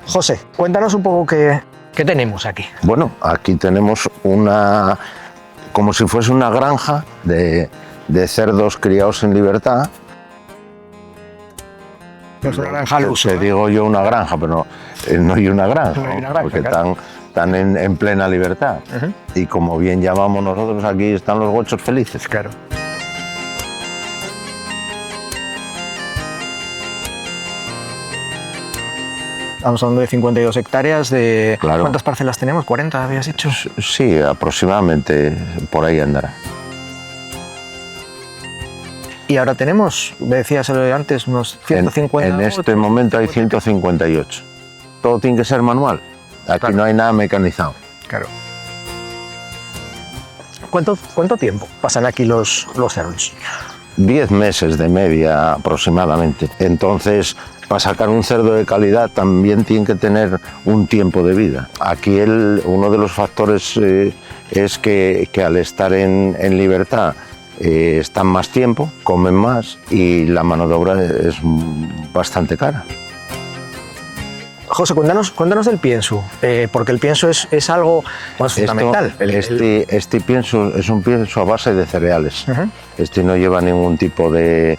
José, cuéntanos un poco qué tenemos aquí. Bueno, aquí tenemos como si fuese una granja de cerdos criados en libertad. No es una granja al uso. Te digo yo una granja, pero no hay una granja, No hay una granja, porque claro. están en plena libertad. Y como bien llamamos nosotros, aquí están los gochos felices. Claro. Estamos hablando de 52 hectáreas. Claro. ¿Cuántas parcelas tenemos? ¿40 habías dicho? Sí, aproximadamente por ahí andará. Y ahora tenemos, me decías antes, unos 150. En este momento hay 158. Todo tiene que ser manual. Aquí Claro. no hay nada mecanizado. Claro. ¿Cuánto tiempo pasan aquí los cerdos? 10 meses de media aproximadamente. Entonces, para sacar un cerdo de calidad también tiene que tener un tiempo de vida. Aquí uno de los factores es que al estar en libertad están más tiempo, comen más y la mano de obra es bastante cara. José, cuéntanos del pienso, porque el pienso es algo fundamental. Este pienso es un pienso a base de cereales. Este no lleva ningún tipo de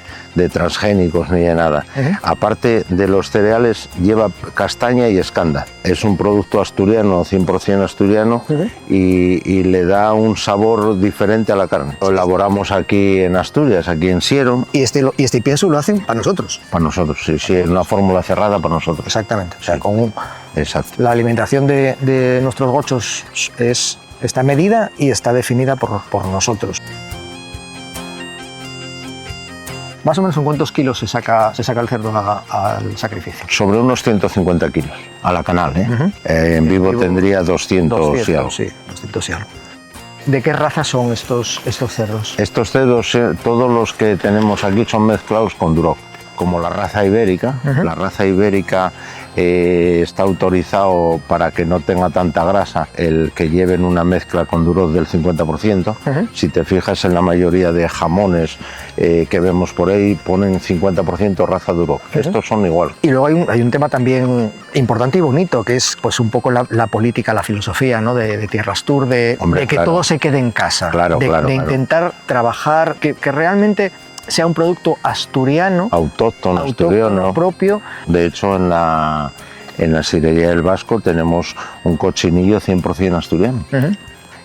transgénicos ni de nada. Aparte de los cereales, lleva castaña y escanda. Es un producto asturiano, 100% asturiano, y le da un sabor diferente a la carne. Lo elaboramos aquí en Asturias, aquí en Siero. Y este pienso lo hacen para nosotros. Para nosotros, sí, es una fórmula cerrada para nosotros. Exactamente. O sea, Sí. Exacto. La alimentación de nuestros gochos está medida y está definida por nosotros. Más o menos ¿en cuántos kilos se saca el cerdo al sacrificio? Sobre unos 150 kilos a la canal, en vivo tendría 200 y algo. Sí, 200 y algo. ¿De qué raza son estos cerdos? Estos cerdos, todos los que tenemos aquí son mezclados con Duroc, como la raza ibérica. La raza ibérica está autorizado para que no tenga tanta grasa el que lleven una mezcla con Duroc del 50%. Si te fijas en la mayoría de jamones que vemos por ahí, ponen 50% raza Duroc. Estos son igual. Y luego hay un tema también importante y bonito, que es pues un poco la política, la filosofía, ¿no? de Tierras Tour, de que claro. todo se quede en casa, Claro. de intentar trabajar, que realmente sea un producto asturiano, Autóctono, asturiano. propio. De hecho, en la sidrería del Vasco tenemos un cochinillo 100% asturiano,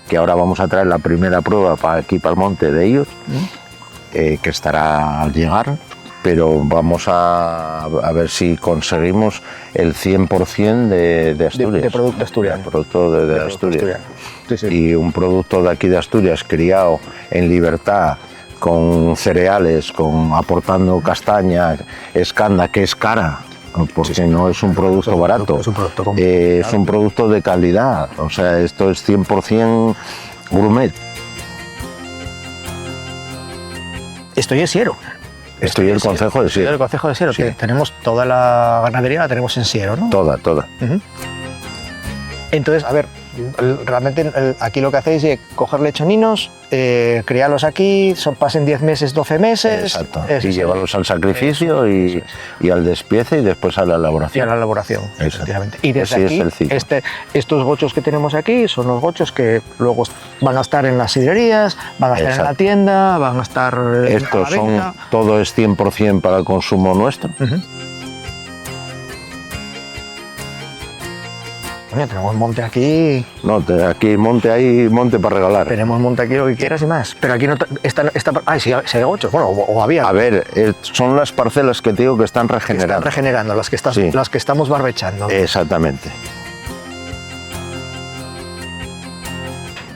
que ahora vamos a traer la primera prueba para aquí, para el monte de ellos, que estará al llegar, pero vamos a ver si conseguimos el 100% de Asturias. De producto asturiano. De producto de Asturias. Asturiano. Sí, sí. Y un producto de aquí de Asturias, criado en libertad, con cereales, aportando castaña, escanda, que es cara, porque no es un producto barato, es un producto es un producto de calidad, o sea, esto es 100% gourmet. Estoy en Siero. Estoy en el concejo de Siero. El concejo de Siero, Sí. que tenemos toda la ganadería, la tenemos en Siero, ¿no? Toda. Entonces, a ver, realmente aquí lo que hacéis es coger lechoninos, criarlos aquí, pasen 10 meses, 12 meses. Exacto. Y llevarlos al sacrificio y al despiece y después a la Y a elaboración. la elaboración, Exacto. efectivamente. Y desde Así aquí, es el ciclo. estos gochos que tenemos aquí son los gochos que luego van a estar en las sidrerías, van a estar en la Exacto. tienda, van a estar a Estos la son, venta. todo es 100% para el consumo nuestro. Coño, tenemos monte aquí, No, aquí monte hay monte para regalar. tenemos monte aquí lo que quieras y más. Pero aquí no sí hay gochos, bueno, o había. A ver, son las parcelas que te digo que están Están regenerando. regenerando, las que Sí. estamos barbechando. Exactamente.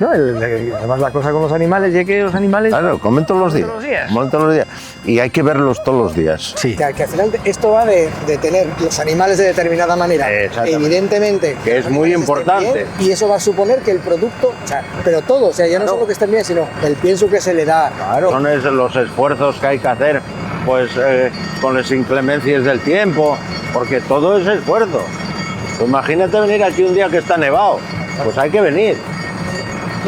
¿No? Además, la cosa con los animales es que los animales... Claro, comen todos los días. Todos los días. Comen todos los días. Y hay que verlos todos los días. Sí. Que al final esto va de tener los animales de determinada manera, Exactamente. evidentemente. Que es muy estén importante. bien, y eso va a suponer que el producto, o sea, pero todo, o sea, ya no solo que estén bien, sino el pienso que se le da. Claro. Son los esfuerzos que hay que hacer pues, con las inclemencias del tiempo, porque todo es esfuerzo. Pues imagínate venir aquí un día que está nevado, pues hay que venir.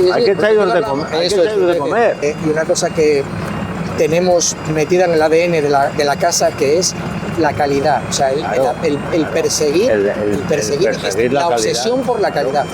Y Hay que echarlos de comer, hay que Eso es, echarlos de comer. Y una cosa que tenemos metida en el ADN de la casa, que es la calidad, o sea, el perseguir, perseguir la la calidad. obsesión por la calidad.